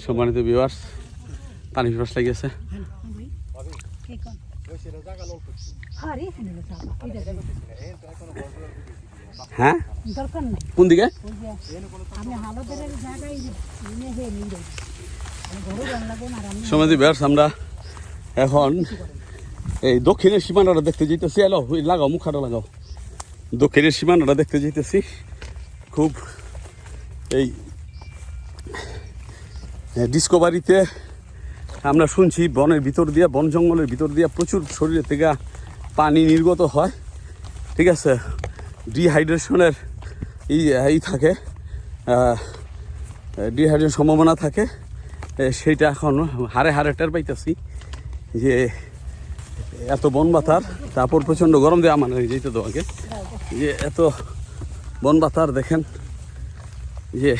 সম্মানিত ভিউয়ার্স, পানি পিপাস লেগেছে। হ্যাঁ, কোন দিকে? সম্মানিত ভিউয়ার্স, আমরা এখন এই দক্ষিণের সীমানাটা দেখতে যেতেছি। এলো লাগাও, মুখাটা লাগাও। দক্ষিণের সীমানাটা দেখতে যেতেছি। খুব এই ডিসকভারিতে আমরা শুনছি বনের ভিতর দিয়ে, বন জঙ্গলের ভিতর দিয়ে প্রচুর শরীরের থেকে পানি নির্গত হয়। ঠিক আছে, ডিহাইড্রেশনের এই থাকে, ডিহাইড্রেশন সম্ভাবনা থাকে। সেইটা এখন হারে হারে টের পাইতেছি যে এত বন বাতার, তারপর প্রচণ্ড গরম দেওয়া মানে যেতে তোমাকে যে এত বন বাতার দেখেন যে